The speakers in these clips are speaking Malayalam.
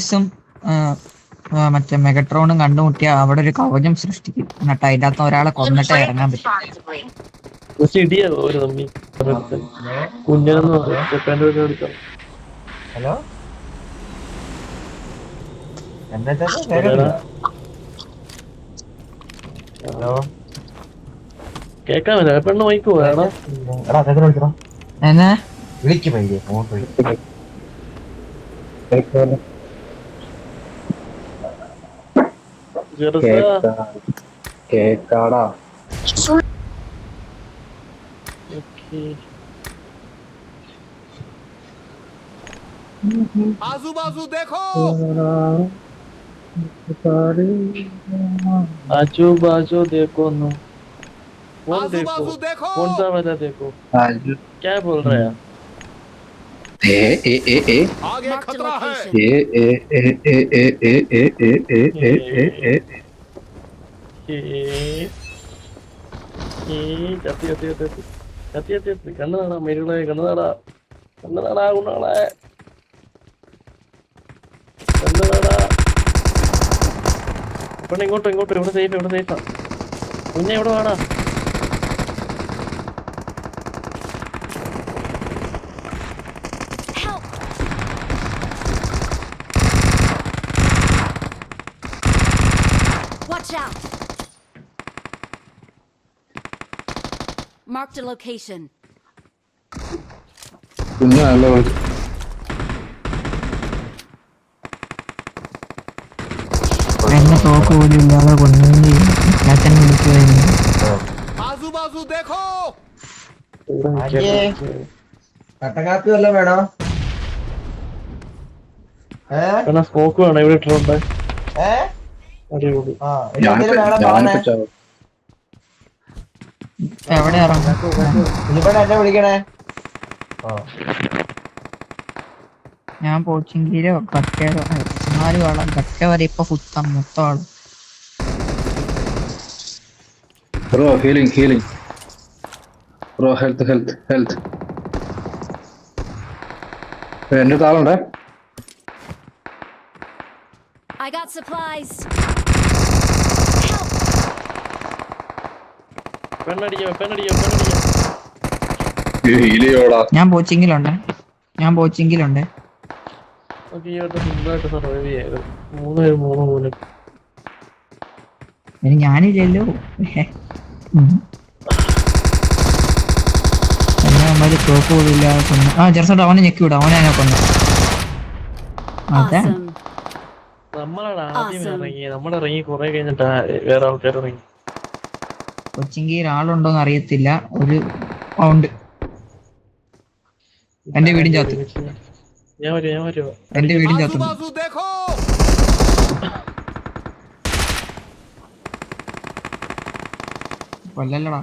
ഓപ്റ്റിമസും മറ്റേ മെഗട്രോണും കണ്ടുമുട്ടിയ അവിടെ ഒരു കവചം സൃഷ്ടിക്കും. എന്നിട്ട് അതിൻ്റെ അകത്ത് ഒരാളെ കൊന്നിട്ട് ഇറങ്ങാൻ പറ്റും. ഇടിയാവോ ഒരു തമ്മി കുഞ്ഞനെന്ന് പറയും. ഹലോ എന്താ ഹലോ കേക്കാൻ പറ്റില്ല. പെണ്ണ് മൈക്ക് പോയാണോ? എടാ അദ്ദേഹത്തിന് വിളിക്കണോ? എന്നാ വിളിക്ക് പയ്യെ ഫോൺ വിളിക്ക്. കേക്കാടാ. आजू बाजू देखो आजू बाजू देखो नो आजू बाजू देखो कौन सा वाला देखो क्या बोल रहा है? आगे खतरा है കണ്ണുനാടാ മെരുളെ കണ്ണുനാടാ കണ്ണുനാടാ കുണ്ണാളെ കണ്ണുനാടാ. പെണ്ണ് ഇങ്ങോട്ടോ ഇങ്ങോട്ടോ ഇവിടെ സേഫാ കുഞ്ഞ എവിടെ വേണാ? Marked a location. കുഞ്ഞാണല്ലോ എന്നെ തോക്ക് പോലും ഇല്ലാതെ കൊണ്ടുപോയി അച്ഛൻ വിളിക്കുമായിരുന്നു. आजू बाजू देखो കട്ടക്കാപ്പി വല്ലതും വേണോ? സ്മോക്ക് വേണം ഇവിടെ ഇട്ടിട്ടുണ്ട്. അടിപൊളി. എവിടെ ഇറങ്ങും? ഇവിടെ എന്നെ വിളിക്കണേ. ഞാൻ പോച്ചിങ്കിലോ കട്ടയോ 4 ആളാം. കട്ട വരെ ഇപ്പൊ മൊത്തം ആളും. ബ്രോ ഹീലിംഗ് ബ്രോ ഹെൽത്ത് എന്റെ താളുണ്ടേ. I got supplies. പെണ്ണടിയോ ഹീലിയോടാ. ഞാൻ പോച്ചിങ്കിലുണ്ട്. സിമ്പിളായിട്ട് സർവൈവ് ചെയ്യാം. 3 ഇനി ഞാനില്ലല്ലോ. എന്നാല് തോക്ക് പോലും ഇല്ലാതെ കൊന്നു. ജെർസോട്ട് അവനെ ഞെക്കി വിടും. അവനെ ഞാൻ കൊന്നു. അതെ Awesome. നമ്മളാണ് ആദ്യം ഇറങ്ങി. നമ്മളിറങ്ങി കുറെ കഴിഞ്ഞിട്ടാ വേറെ ആൾക്കാർ ഇറങ്ങി. കൊച്ചിങ്കിൽ ആളുണ്ടോന്ന് അറിയത്തില്ല. ഒരു ഉണ്ട്. എന്റെ വീടിന്റെ അകത്ത്. ഞാൻ വരുവാ. എന്റെ വീടിന്റെ आजू അകത്തുണ്ട്. बाजू देखो കൊല്ലല്ലടാ.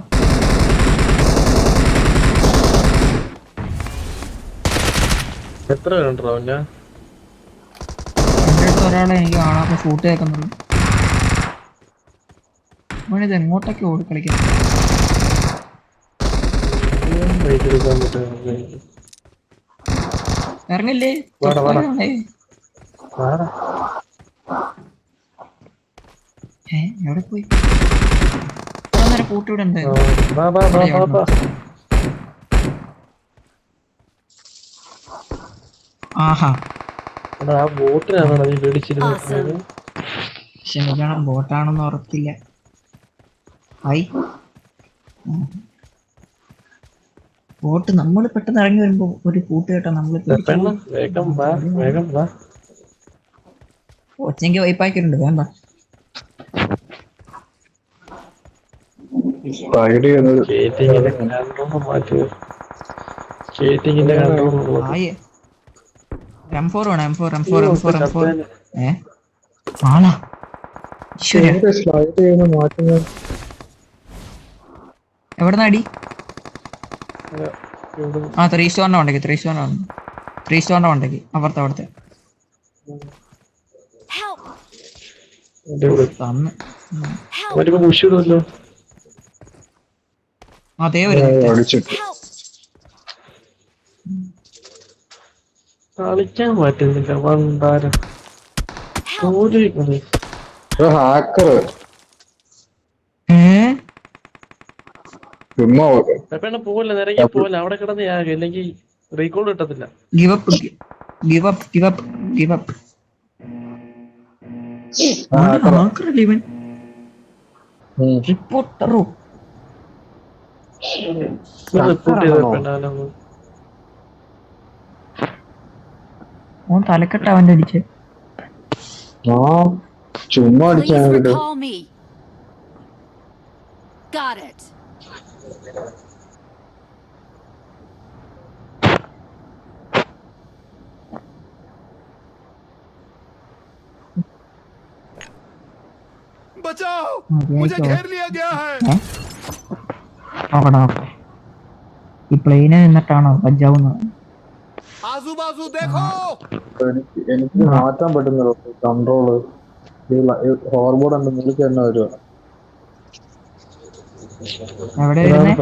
എത്ര പേരുണ്ടോ? എന്റെ അടുത്ത് ഒരാളെ എനിക്ക് കാണാത്ത ഷൂട്ട് കേൾക്കുന്നുള്ളൂ. അവനിത് എങ്ങോട്ടൊക്കെ ഓടി കളിക്കുന്നു. ഇറങ്ങില്ലേ? എവിടെ പോയി? കൂട്ടിവിടെ ഉണ്ട്. ആഹാ ബോട്ടിനാണോ നീ പേടിച്ചിരുന്നത്? ക്ഷമിക്കണം, ബോട്ടാണെന്ന് ഉറപ്പില്ല. ബോട്ട് നമ്മൾ പെട്ടെന്ന് ഇറങ്ങി വരുമ്പോ ഒരു കൂട്ട് കേട്ടോ നമ്മള് ഒച്ചെങ്കിൽ വൈപ്പാക്കിയിട്ടുണ്ട്. വേണ്ട M4 വേണം. M4 ആളാ എവിടെന്നാ അടി? 3 സ്റ്റോറിന്റെ ഉണ്ടെങ്കിൽ 3 സ്റ്റോറിന്റെ ഉണ്ടെങ്കിൽ അവിടുത്തെ തന്ന് അതേ ഒരു കളിക്കാൻ പറ്റുന്നില്ല. വണ്ടാരം ഹാക്കർ ചുമ്മാ പെണ്ണ പോവല്ല, നിരങ്ങി പോവല്ല, അവിടെ കിടന്ന് യാഗം, ഇല്ലെങ്കിൽ റീകോൾ കിട്ടത്തില്ല. Give up give up give up give up. ഇവൻ റിപ്പോർട്ടറോ റിപ്പോർട്ട് ചെയ്ത പെണ്ണാലൊന്നും ഓൻ തലക്കെട്ട് അവന്റെ അടിച്ച്. ചുമ്മാ Please അടിച്ചാൽ recall me. Got it. बचाओ, मुझे घेर लिया गया है। നോക്കട്ടെ ഈ പ്ലെയിനിൽ നിന്നിട്ടാണോ പഞ്ചാവുന്നത്? आजू बाजू देखो। എനിക്ക് മാറ്റാൻ പറ്റുന്നില്ല കൺട്രോള്. ഹോർബോർഡ് ഉണ്ട്, നിങ്ങൾക്ക് തന്നെ വരുവാ. എവിടെ വരുന്നേ?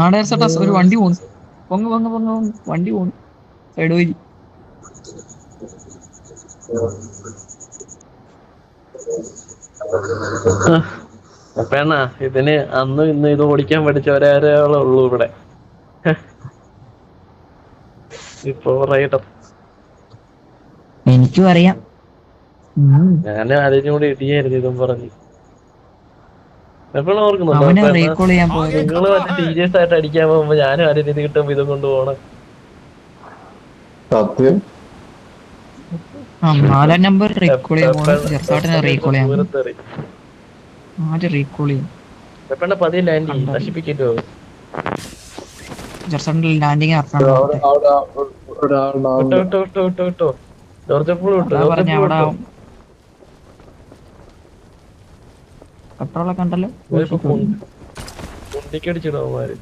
ആടെ ഒരു വണ്ടി പോകുന്നു. പൊങ്ങ് പൊങ്ങ് പൊങ്ങ് പൊങ്ങ് വണ്ടി പോകുന്നു സൈഡ് വഴി. പെണ്ണ ഇതിന് അന്നും ഇന്ന് ഇത് ഓടിക്കാൻ പഠിച്ച ഒരാളേ ഉള്ളൂ ഇവിടെ. ഇപ്പൊ റൈഡർ എനിക്കും അറിയാം. ഞാൻ ആരെയും കൂടി ഇടിയായിരുന്നു ഇതും പറഞ്ഞ്. എപ്പോഴും അവനെ ഓർക്കുന്നുണ്ടോ റീകോൾ ചെയ്യാൻ പോയത്? നിങ്ങള് മറ്റേ ടീച്ചേഴ്സ് ആയിട്ട് അടിക്കാൻ പോകുമ്പോ ഞാനും ആരും ഇത് കിട്ടുമ്പോ ഇതും കൊണ്ട് പോണം. സത്യം 4 നമ്പർ റീകോൾ ചെയ്യാൻ പോകുന്നത്. ചെറുതായിട്ടിനെ റീകോൾ ചെയ്യാൻ ആദ്യം റീകോൾ ചെയ്യും. എപ്പോഴാണ് പതിയെ ലാൻഡ് ചെയ്യും, നശിപ്പിക്കേണ്ടി പോകും. ചെറുതായിട്ട് ലാൻഡിങ് ഇറക്കാൻ വിട്ടോ ജോർജ് എപ്പോഴും വിട്ടോ. പറഞ്ഞ അവിടെ പെട്രോളൊക്കെ ഉണ്ടല്ലോ. കുണ്ടിക്കടിച്ചിടുമാര്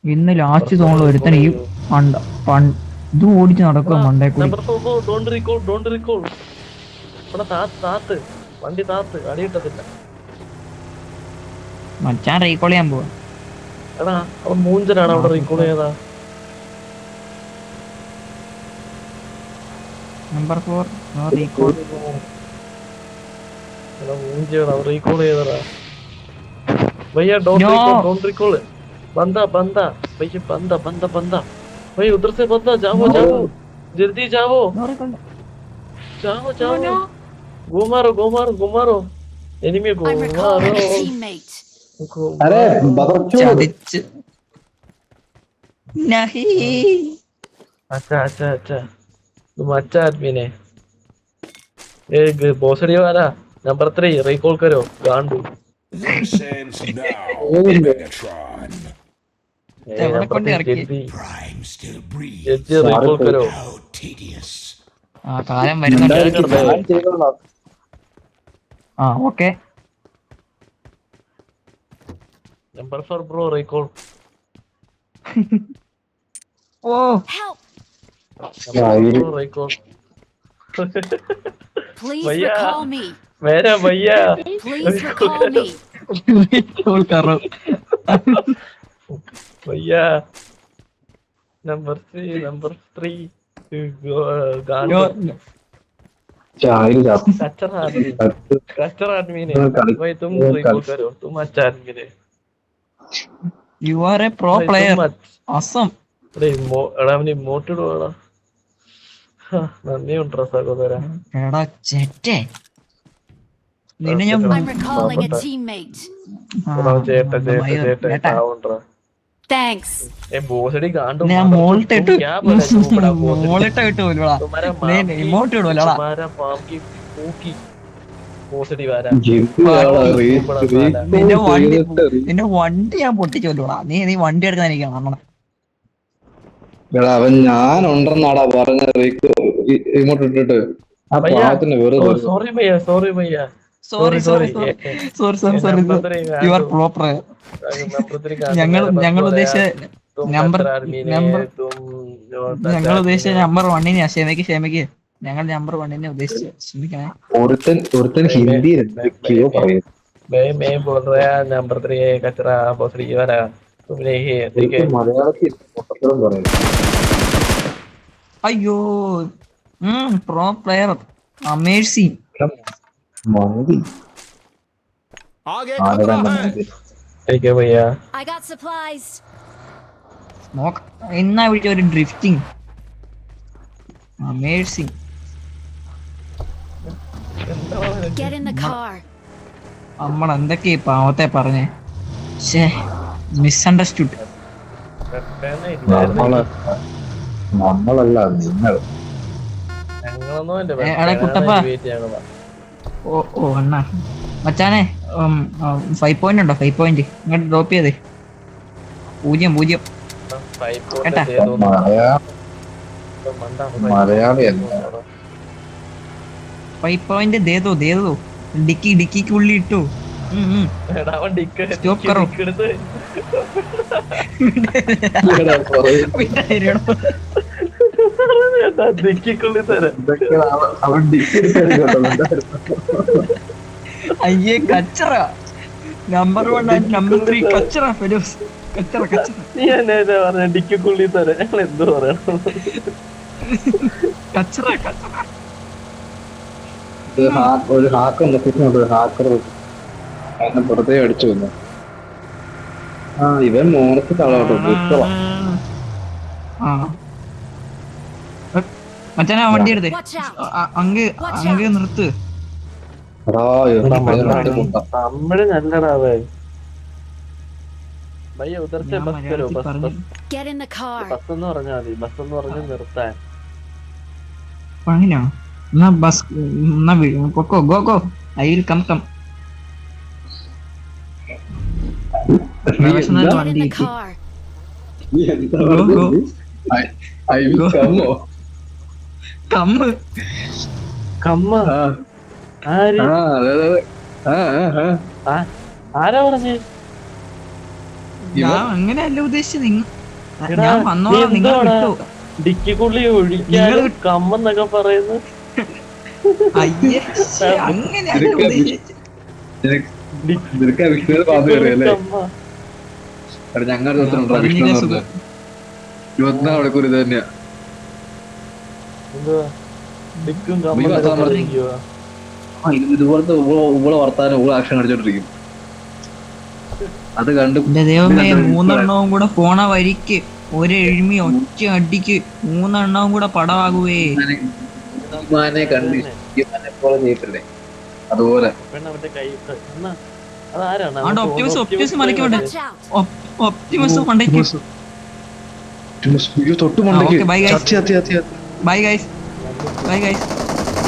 ഇന്ന് ലാസ്റ്റ് തോന്നുന്നു ഒരുത്തൻ ഈ ഇത് ഓടിച്ച് നടക്കുക മണ്ടേ കൂടി. വണ്ടി താത്ത് അടിയിട്ടത്തില്ല. മച്ചാൻ റീകോൾ ചെയ്യാൻ പോവാ. എടാ അവൻ മൂഞ്ചനാണ് അവിടെ റീകോൾ ചെയ്താ. Number 4 recall. എടാ മൂഞ്ചിയാണ് അവൻ റീകോൾ ചെയ്തടാ. भैया डोंट रिकॉल बंदा बंदा भैया बंदा बंदा बंदा भैया उधर से बंदा जाओ जाओ जल्दी जाओ जाओ जाओ गो मारो गो मारो गो मारो एनिमी को I'm recalling मारो. a teammate. अरे बदरचोद ചതിച്ച്. നഹി. अच्छा अच्छा अच्छा तुम अच्छा आदमी ने एक भोसड़ी वाला नंबर 3 रिकॉल करो गांडू. Lessons now, Megatron. എവിടെ കൊണ്ട് ഇറക്കി? Prime still breathes. जल्दी रिकॉल करो. How tedious. ആ കാലം വരുന്നുണ്ട്. ആ ഓക്കെ. Number 4 bro recall. ഓ Help. Number 4 recall. Please भैया। recall me. मेरा भैया Please recall me. റീകോൾ കറോ. भैया नंबर 3 गांडू. कचरा आदमी ने भाई तुम रिकॉल करो तुम अच्छा आदमी ने. You are A pro player. Assam. എടാ അവന് ഇമോട്ടിഡ് വേണം. നന്ദി ഉണ്ടോ സഹോദര. എടാ ചെറ്റേ നിന്നെ ഞാൻ I'm recalling a teammate. ചേട്ട ചേട്ട ചേട്ട ആവുണ്ടോ. Thanks. ബോസടി കാണ്ടു ഞാൻ മോളിട്ട് ഇട്ട് മോളിട്ട് ഇട്ട് പോലുടാ. ഇമോട്ട് ഇടുവല്ലോടാ. നിന്റെ വണ്ടി ഞാൻ പൊട്ടിച്ചു പോലുടാ. നീ വണ്ടി എടുക്കാൻ എനിക്ക് കാണണം. എടാ അവൻ ഞാൻ ഉണ്ടെന്നാടാ പറഞ്ഞ ഇങ്ങോട്ട് ഇട്ടിട്ട് ആ പാവത്തിന് വെറുതെ സോറി ഭയ്യ സോറി ഭയ്യ sorry sorry sorry sorry sorry you are pro player. ഞങ്ങൾ ഉദ്ദേശിച്ച നമ്പർ ഞങ്ങൾ ഉദ്ദേശിച്ച നമ്പർ 1 ക്ഷമിക്ക് ഞങ്ങൾ നമ്പർ 1 ഉദ്ദേശിച്ച് ക്ഷമിക്കണേ. ഒരുത്തൻ ഹിന്ദിയിൽ എന്തൊക്കെയോ പറയും. मैं बोल रहा नंबर 3 कचरा भोसड़ी वाला മലയാളത്തിൽ മൊത്തത്തിലും പറയും. അയ്യോ പ്രോ പ്ലെയർ അമേസിങ്. മന്തി आगे ആരുടെ खतरा है। ठीक है भैया I got supplies. സ്മോക്ക് എന്നാ വിളിച്ച ഒരു drifting amazing. Get in the car. നമ്മൾ എന്തൊക്കെയാ ഈ പാവത്തെ പറഞ്ഞേ. മിസ്അണ്ടർസ്റ്റുഡ്. നമ്മളല്ല നിങ്ങൾ. എടാ കുട്ടപ്പ. ഓ അണ്ണാ മച്ചാനെ 5 പോയിന്റ് ഉണ്ടോ? 5 പോയിന്റ് ഇങ്ങോട്ട് ഡ്രോപ്പ് ചെയ്തേ. 0 കേട്ടാ. മലയാളി 5 പോയിന്റ് ദേതോ ഡിക്കിക്ക് ഉള്ളി ഇട്ടു. സ്റ്റോപ്പ് കറോ. അയ്യേ കച്ചറ. നമ്പർ 1 ആൻഡ് നമ്പർ 3 കച്ചറ ഫെലോസ്. കച്ചറ നീ എന്നെ പറഞ്ഞ ഡിക്കുള്ളി തരാം. ഞങ്ങൾ എന്ത് പറയണം? കച്ചറ. ഒരു ഹാക്കർ നിർത്തിയിട്ടുണ്ട്. ഹാക്കർ അതിനെ പുറത്തേ അടിച്ചു വന്നു. ഇവൻ മോണത്തിൽ തളോട്ടോ. മച്ചാനെ വണ്ടി എടുത്തേ. Watch out. അങ്ങ് നിർത്ത്. തമിഴ് നല്ലടാവേ. ഭയ്യ ഉദർത്തെ ഞാൻ ബസ് കരോ. മലയാളത്തിൽ പറഞ്ഞു. Get in the car. Bus എന്ന് പറഞ്ഞാൽ മതി. ബസ് എന്ന് പറഞ്ഞ് നിർത്താൻ. അങ്ങനെയാ? എന്നാ ബസ് എന്നാ പൊക്കോ. Go I will come. Get in the car. കമ്മ ആര്? ആരാ പറഞ്ഞേ? ഞാൻ അങ്ങനെയല്ല ഉദ്ദേശിച്ചത്. എടാ, ഞാൻ നീ വന്നോളാം. നിങ്ങൾ എന്തുവാടാ? വിട്ടോ. ഡിക്കിക്കുള്ളി ഒഴിക്കാനും കമ്മെന്നൊക്കെ പറയുന്നു. അയ്യേ അങ്ങനെയല്ല ഉദ്ദേശിച്ചത്. കമ്മ. ഞങ്ങളുടെ പറഞ്ഞില്ലേ സുഖം. 24 മണിക്കൂർ ഇത് തന്നെയാ. എന്തുവാ? ഡിക്കും കമ്മെന്നൊക്കെ പറഞ്ഞിരിക്കുവാ. ഇതുപോലത്തെ ഇവളെ വർത്താനം ഇവളെ ആക്ഷൻ കാണിച്ചോണ്ടിരിക്കും. അത് കണ്ട് എന്റെ ദൈവമേ 3 എണ്ണവും കൂടെ പോണ വരിക്ക് ഒരു എഴുമി ഒറ്റ അടിക്ക് 3 എണ്ണവും കൂടെ പടമാകുവേ. കണ്ട് ഇവനെ പോലെ ചെയ്തിട്ടില്ലേ അതുപോലെ. പെണ്ണവന്റെ കൈ എന്നാ അതാരാണ്? ആണ്ട് ഒപ്റ്റിമസ് മലയ്ക്കോട്ടെ. Watch out. ഒപ്റ്റിമസ് കൊണ്ടേക്ക്. തൊട്ടുമുണ്ടെങ്കിൽ ബൈ ഗൈസ്.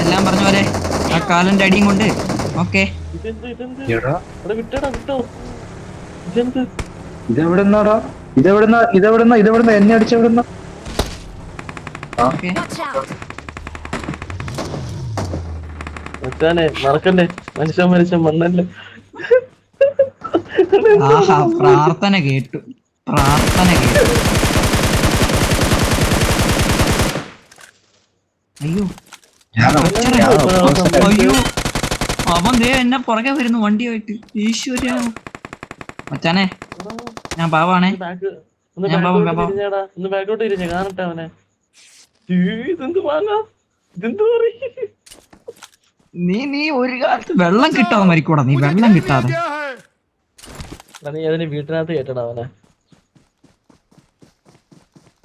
എല്ലാം പറഞ്ഞ പോലെ ആ കാലന്റെ അടിയും കൊണ്ട്. ഓക്കെ ഇതെന്ത്? എടാ വിട്ടോ. ഇതെന്ത്? ഇതെവിടുന്ന എന്നെ അടിച്ചെവിടുന്ന? ഓക്കെ. Watch out. മച്ചാനെ മറക്കല്ലേ. മനുഷ്യൻ മണ്ണല്ലേ. ആഹാ പ്രാർത്ഥന കേട്ടു. അയ്യോ അവൻ ദേ എന്നെ പുറകെ വരുന്നു വണ്ടിയായിട്ട്. ഈശ്വര മച്ചാനെ ഞാൻ പാവാണേ. ഒന്ന് ബാക്കോട്ട് തിരിഞ്ഞ കാണട്ടെ അവനെ. ഇതെന്ത് വാങ്ങാ? ഇതെന്ത് പറയും? നീ ഒരു കാലത്ത് വെള്ളം കിട്ടാതെ മരിക്കൂടാ. നീ വെള്ളം കിട്ടാതെ. क्या है? നീ അതിന് വീട്ടിനകത്ത് കേട്ടടാ അവനെ.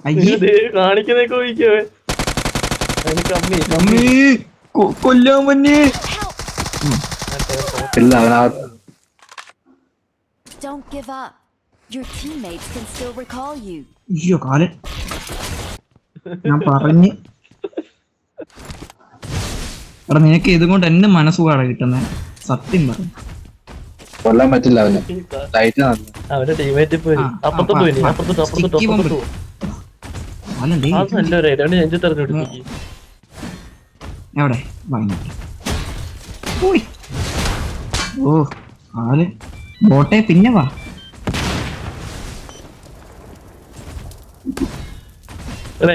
അയ്യേ കാണിക്കുന്നേക്ക് ഒഴിക്കവേ. അതിന് കമ്മി അമ്മേ കൊല്ലാൻ മഞ്ഞേ. Don't give up. Your teammates can still recall you. അയ്യോ കാലൻ ഞാൻ പറഞ്ഞ്. എടാ നിനക്ക് ഇതുകൊണ്ട് എന്നെ മനസ്സുകാടാ കിട്ടുന്നത്. സത്യം പറഞ്ഞു കൊല്ലാൻ പറ്റില്ല അവന്. അവന്റെ ടീമേറ്റ് പോയി. അപ്പുറത്തോട്ട് പോയി. അപ്പുറത്തോട്ട് അല്ലണ്ടേ നല്ലൊരു നെഞ്ചു തെരഞ്ഞെടുപ്പിക്ക്. എവിടെ വാങ്ങിട്ട് ഓ ആല് ബോട്ടെ പിന്നെ വാ.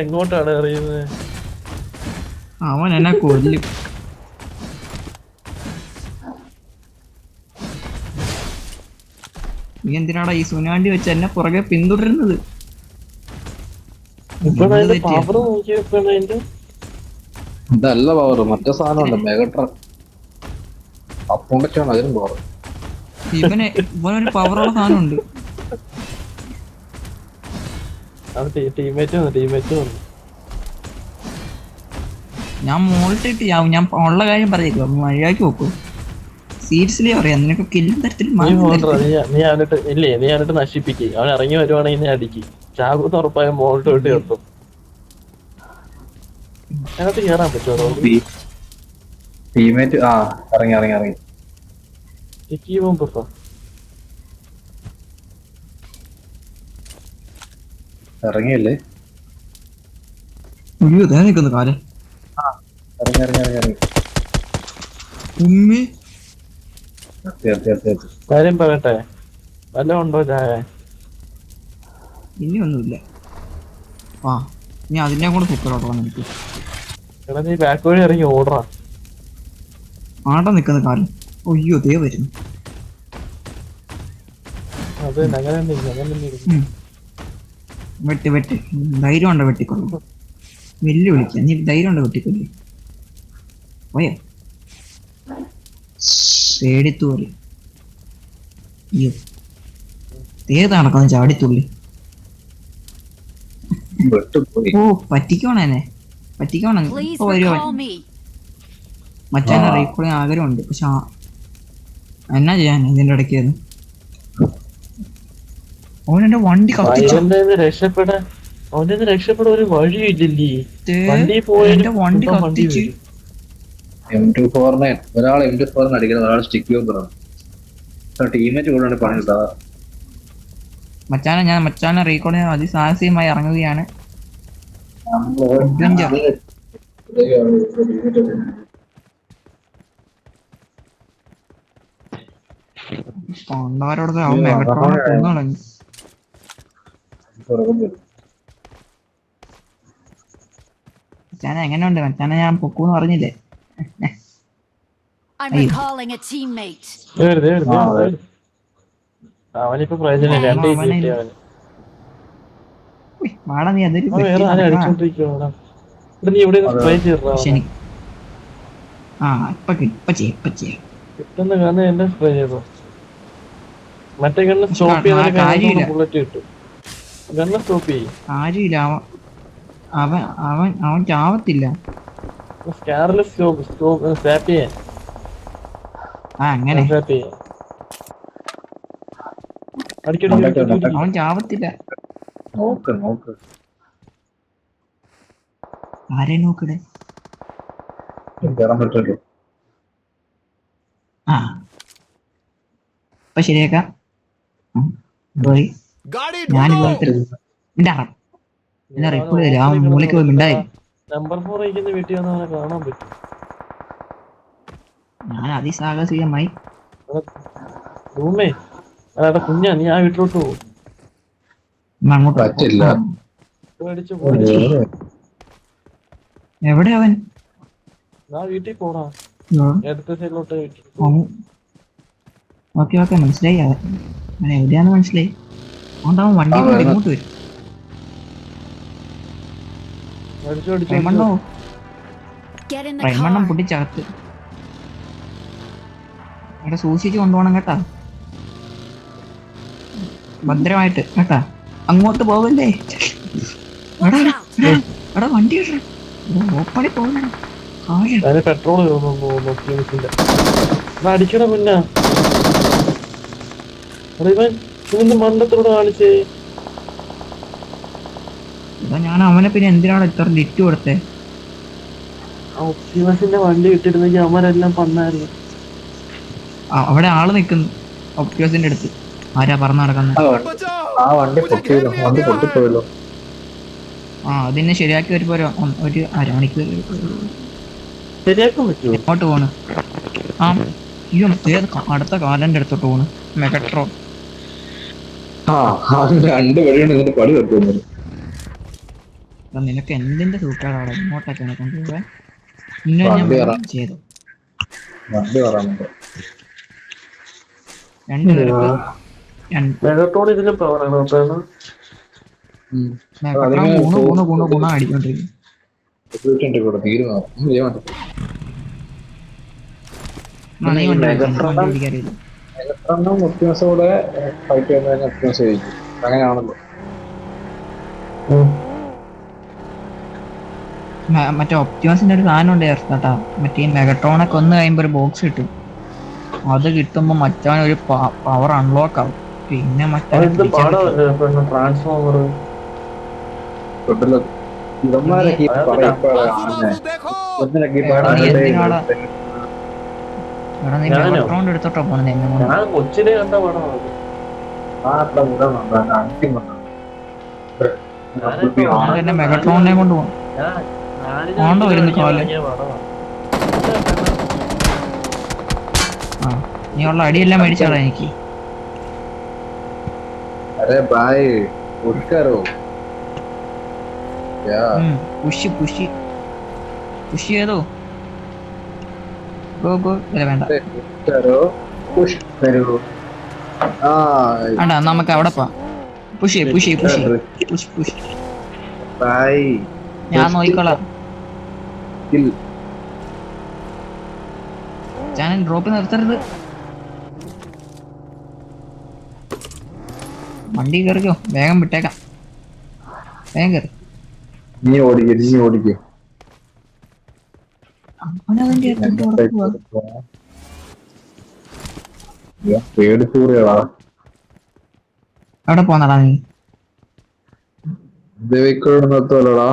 എങ്ങോട്ടാണ് എറിയുന്നത്? അവൻ എന്നെ കൊല്ലും. നീ എന്തിനാടാ ഈ സുനാണ്ടി വെച്ച് എന്നെ പുറകെ പിന്തുടരുന്നത്? ഇപ്പൊ എന്ത് അതിന്റെ തെറ്റിയാ? പവർ നോക്കിയപ്പോ അതിന്റെ ഇതല്ല പവർ, മറ്റേ സാധനമുണ്ട് മെഗട്രൺ. അപ്പുണ്ടൊക്കെയാണ് അതിനും പവർ. ഇവനൊരു പവറുള്ള സാധനമുണ്ട്. അത് ടീമേറ്റ് വന്നു. ഞാൻ മോളിട്ടിട്ട് ഞാൻ ഉള്ള കാര്യം പറയില്ല, മഴയാക്കി നോക്കൂ. സീരിയസ്ലി പറയാം, നിനക്ക് കില്ലും തരത്തിൽ നീ അവനിട്ട് നശിപ്പിക്ക്. അവൻ ഇറങ്ങി വരുവാണെങ്കിൽ നീ അടിക്ക്. ചാകുന്ന ഉറപ്പായും മോൾട്ട് വിട്ട് കിട്ടും. അതിനകത്ത് കേറാൻ പറ്റുമോ? ടീമേറ്റ് ഇറങ്ങി ചെക്ക് പോകുമ്പോ ഇറങ്ങിയല്ലേ? നിൽക്കുന്നു കാലം. ഇറങ്ങി ഉമ്മി കാര്യം പറയട്ടെ, വല്ലതും ഉണ്ടോ ചായ? ഇനി ഒന്നുമില്ല. ആ നീ അതിനെ കൂടെ കുക്കറോട്ടോ എനിക്ക്. എടാ നീ ബാക്ക് വഴി ഇറങ്ങി ഓടറാ. ആടെ നിൽക്കുന്ന കാലം. അയ്യോ ദേ വരുന്നു. അത് അങ്ങനെ വെട്ടി ധൈര്യം ഉണ്ടോ വെട്ടിക്കൊള്ളു. വെല്ലുവിളിക്കാം. നീ ധൈര്യം ഉണ്ടോ വെട്ടിക്കൊല്ലു. പോയോ പേടിത്തുള്ളി. അയ്യോ ഏത് നടക്കുന്നു ചാടിത്തുള്ളി. ഓ പറ്റിക്കോണേനെ പറ്റിക്കോണം. Please ഇപ്പൊ വരുവാൻ recall me. മച്ചാൻ റീക്കോളിങ് ആഗ്രഹമുണ്ട്, പക്ഷെ എന്നാ ചെയ്യാൻ ഇതിന്റെ ഇടയ്ക്ക് അവനെന്റെ വണ്ടി കത്തിച്ചു. അവന്റെ രക്ഷപ്പെടാൻ ഒരു വഴിയില്ലേ? എന്റെ വണ്ടി കത്തിച്ച്. M24 ഒരാൾ M24 അടിക്കണം, ഒരാൾ സ്റ്റിക്ക് ചെയ്യണം. ടീമേറ്റ് കൂടെ പണി കിട്ടാ. മച്ചാനെ റീകോളിങ് അതിസാഹസികമായി ഇറങ്ങുകയാണ്. കൊണ്ടവരോട് അവൻ മെഗട്രോണെ കൊന്നുകളഞ്ഞു. മച്ചാനെ എങ്ങനെയുണ്ട്? മച്ചാനെ ഞാൻ പൊക്കൂന്ന് പറഞ്ഞില്ലേ? I'm recalling a teammate. അവനിപ്പോ പ്രയോജനമില്ല. വാടാ നീ അതൊരു അടിച്ചോണ്ടിരിക്കുവാ. നീ ഇവിടെ സ്പ്രേ ചെയ്യറാ. ഇപ്പൊ ചെയ്യാം. കിട്ടുന്ന കാരണം എന്നെ സ്പ്രേ ചെയ്തോ. മറ്റേ ഗണ്ണ് സ്റ്റോപ്പ് ചെയ്താൽ ബുള്ളറ്റ് കിട്ടും. ഗണ്ണ് സ്റ്റോപ്പ് ചെയ്യും. കാര്യമില്ല. അവൻ ചാവത്തില്ല. സ്കാർലെസ് സ്വാപ്പ് ചെയ്യാൻ. അങ്ങനെ അവൻ ചാവത്തില്ല. നോക്ക് ആരെ നോക്കടേ? കയറാൻ പറ്റുമല്ലോ. ഇപ്പൊ ശരിയാക്കാം. റിപ്പോർട്ട് തരും. ആ മൂലക്ക് പോയി മിണ്ടായി. നമ്പർ 4 അയക്കുന്ന വീട്ടിൽ വന്ന് അവനെ കാണാൻ പറ്റും. ഞാൻ അതിസാഹസികമായി റൂമേ കുഞ്ഞാ നീ ആ വീട്ടിലോട്ട് പോകും. അങ്ങോട്ട് പറ്റില്ല. എവിടെ അവൻ? ആ വീട്ടിൽ പോടാ. അടുത്ത സൈഡിലോട്ട് ഓക്കെ മനസ്സിലായി. അവൻ എവിടെയാന്ന് മനസ്സിലായി. അതുകൊണ്ട് അവൻ വണ്ടി കൊണ്ട് ഇങ്ങോട്ട് വരും. പ്രൈമണ്ണം പൊട്ടിച്ചകത്ത്. അവിടെ സൂക്ഷിച്ച് കൊണ്ടുപോകണം കേട്ടാ, ഭദ്രമായിട്ട് കേട്ടാ. അങ്ങോട്ട് പോവല്ലേ. എടാ വണ്ടി ഓപ്പണി പോകണം. പെട്രോൾ അടിക്കണ മുന്നാ മണ്ടത്തോട് കാണിച്ചേ. ഞാൻ അവനെ പിന്നെ എന്തിനാണ് ഇത്ര ലിറ്റ് കൊടുത്തേ? ഒപ്റ്റിമസിന്റെ വണ്ടി ഇട്ടിരുന്നെങ്കിൽ അവന്മാരെല്ലാം പന്നായിരുന്നു. അവിടെ ആള് നിക്കുന്നു ഒപ്റ്റിമസിന്റെ അടുത്ത്. ആരാ പറന്ന് നടക്കുന്നത്? ആ വണ്ടി പൊട്ടിപ്പോയല്ലോ. അതിനെ ശരിയാക്കി വരുമ്പോ ഒരു അരമണിക്കൂർ ശരിയാക്കാൻ പറ്റുമോ? എങ്ങോട്ട് പോണ്? അടുത്ത കാലന്റെ അടുത്തോട്ട് പോണ്. മെഗട്രോ. രണ്ട് വഴിയാണ് ഇതിന്റെ പടി വെക്കുന്നത്. നിനക്ക് എന്തിന്റെ സൂക്കാടാണ് ഇങ്ങോട്ടൊക്കെയാണ് കൊണ്ടുപോകാൻ? ഞാൻ ചെയ്തു. രണ്ടുപേർക്ക് മെഗാട്രോൺ ഇതിന്റെ പവറാണ് കേട്ടോ. മെഗട്രോൺ ഗുണ അടിച്ചോണ്ടിരിക്കും. നീ വണ്ടി ഓടിക്കാറില്ല. മെഗട്രോണും ഒപ്റ്റിമസും കൂടെ ഫൈറ്റ് ചെയ്യുന്നതിന് ഒപ്റ്റിമസ് ജയിക്കും. അങ്ങനെയാണല്ലോ. മറ്റേ ഒപ്റ്റിമസിന്റെ ഒരു സാധനം ഉണ്ട് ചേർത്താ, മറ്റേ മെഗട്രോണൊക്കെ ഒന്ന് കഴിയുമ്പോ ഒരു ബോക്സ് കിട്ടും. അത് കിട്ടുമ്പോ മറ്റവൻ ഒരു പവർ അൺലോക്ക് ആവും. പിന്നെ മറ്റേ ട്രാൻസ്ഫോമർ ഇവന്മാരൊക്കെ മെഗട്രോൺ എടുത്തോട്ടോ പോണത് എന്നെ കൊണ്ട്. ഞാൻ കൊച്ചിനെ കണ്ട പടമാണ്. എന്നെ മെഗട്രോണിനെ കൊണ്ട് പോകും. ഓണ്ടോ വരുന്നു കാല്. ആ നീ ഉള്ള അടിയെല്ലാം മേടിച്ചാടാ എനിക്ക്. अरे भाई उठ करो क्या പുഷ് ചെയ്തോ. ഗോ അല്ല വേണ്ട करो पुश करो വേണ്ട നമുക്ക് അവിടെ പോവാം. പുഷ് भाई ഞാൻ നോക്കിക്കോളാം. किल ചാനൽ ഡ്രോപ്പ് നിർത്തരുത്. വണ്ടി കയറിക്കോ, വേഗം വിട്ടേക്കാം. വേഗം കയറി. നീ ഓടിക്കേ പേടിച്ചൂറിയടാ. എവിടെ പോന്നടാ നീ? നിർത്തുവല്ലോടാ.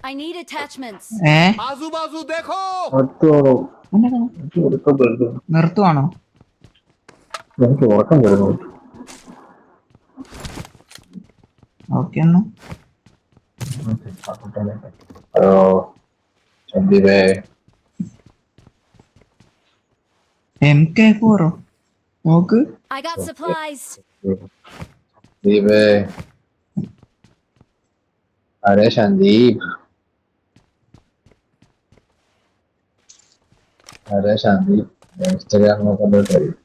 I need attachments. आजू बाजू देखो। നിർത്തുവാണോ? എനിക്ക് ഉറക്കം വരുന്നു. ഓക്കെ എന്നാ ഹലോ സന്ദീപേ. MK4 നോക്ക്. I got supplies. സന്ദീപേ. അരെ സന്ദീപ്. ഇൻസ്റ്റാഗ്രാം നോക്കാൻ കഴിയും.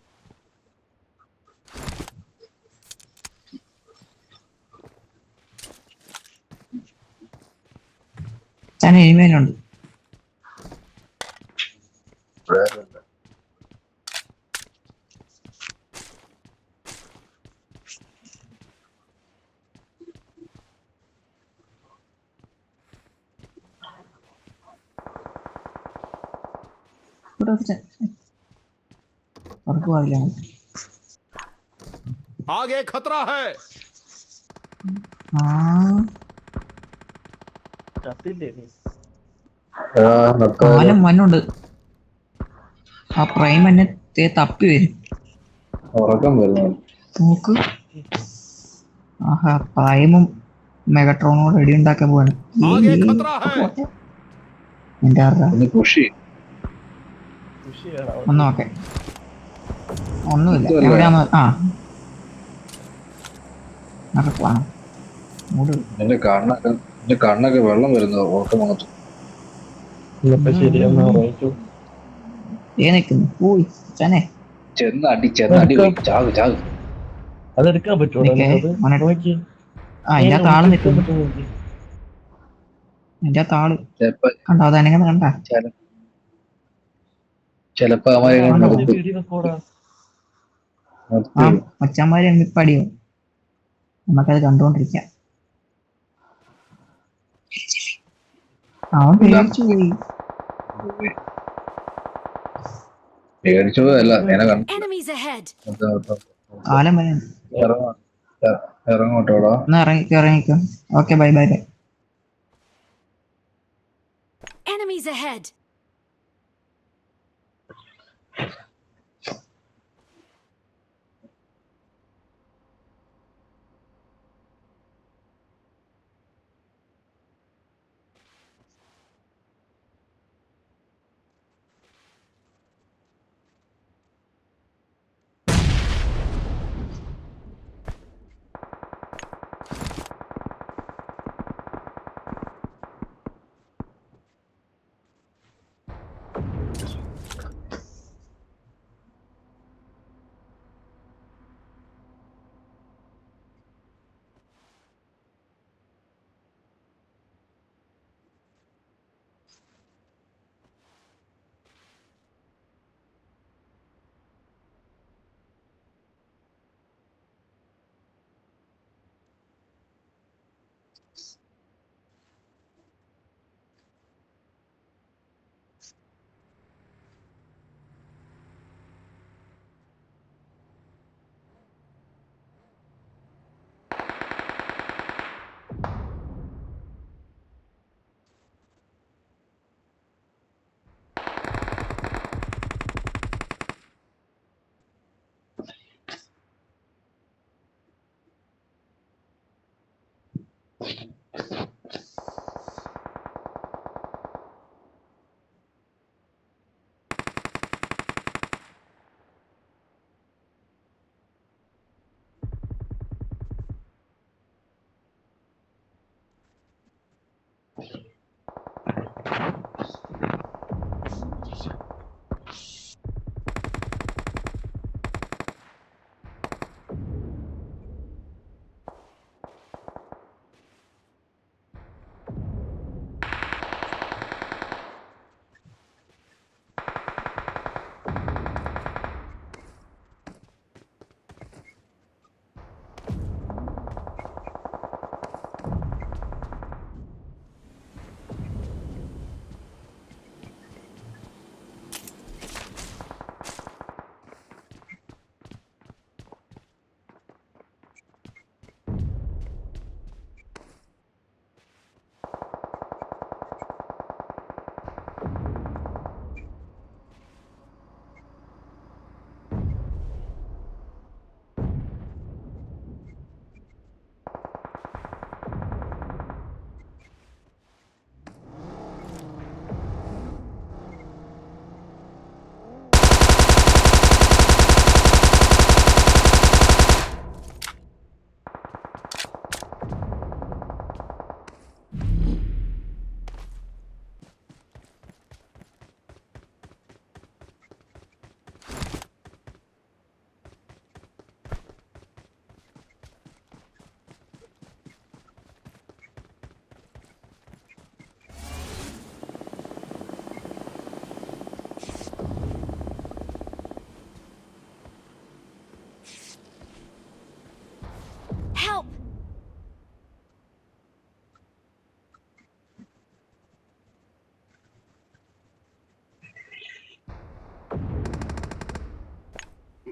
ചാനൽ ഇമെയിലുണ്ട്. आगे खतरा है। കാലം മണ്ണുണ്ട്. ആ പ്രൈം എന്നെ തപ്പി വരും. ഉറക്കം വരുന്നു നോക്ക്. ആഹാ പ്രൈമും മെഗട്രോണോട് അടി ഉണ്ടാക്കാൻ പോവാണ്. എന്റെ ഒന്നും ഓക്കെ ഒന്നുമില്ല. എവിടെയാന്ന് പോണം. എന്റെ കണ്ണൊക്കെ വെള്ളം വരുന്നു ഉറക്കം വന്നിട്ട്. നിക്കുന്നു പോയി ചനെ ചെന്നടി ചാകു അതെടുക്കാൻ പറ്റുമോ? അതിന്റെ താള് നിൽക്കുന്നു. എന്റെ താള് കണ്ടോ? അതെങ്ങനെ കണ്ട ചെലപ്പോ മച്ചന്മാര് എമ്മിപ്പടിയോ. നമുക്കത് കണ്ടോണ്ടിരിക്കാം. അവൻ പേടിച്ചു പോയി. പേടിച്ചതല്ല Enemies ahead. കാലം വരെ ഇറങ്ങോട്ടോടാ. എന്നാ ഇറങ്ങിക്കോ. Okay bye. Enemies ahead.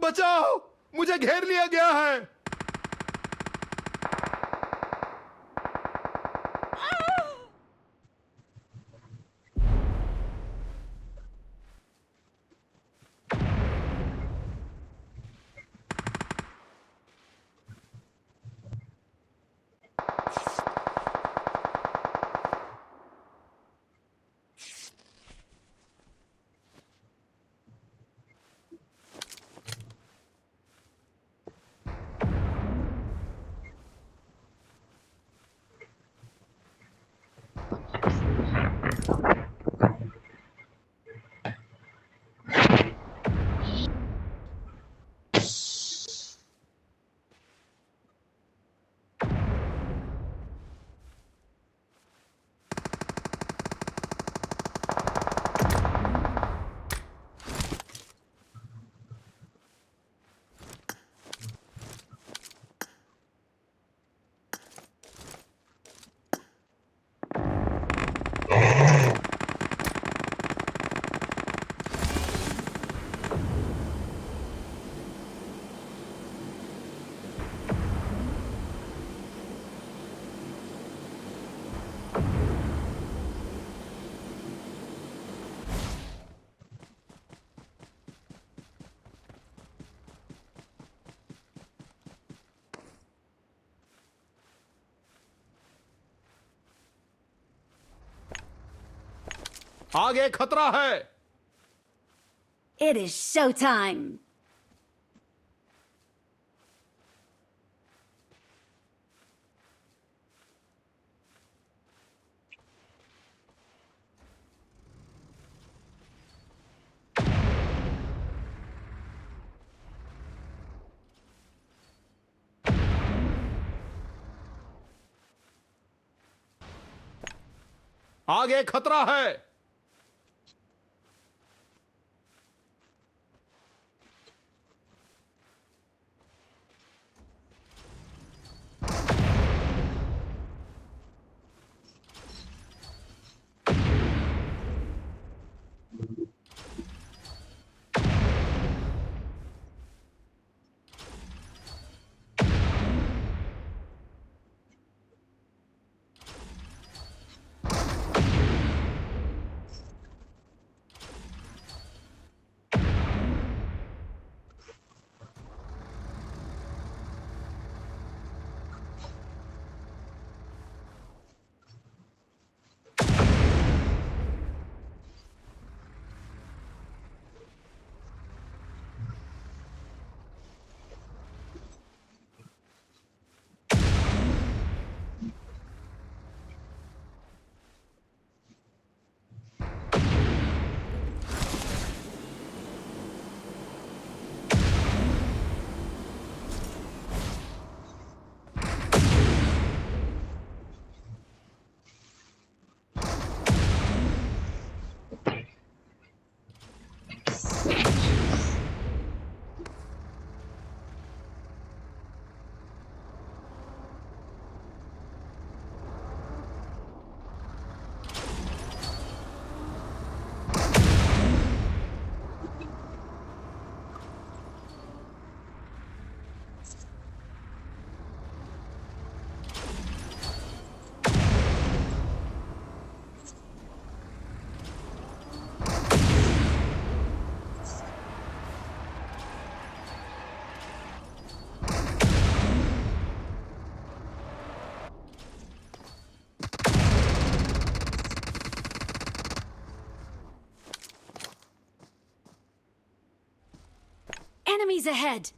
बचाओ, मुझे घेर लिया गया है। आगे खतरा है। It is showtime. आगे खतरा है। Enemies ahead!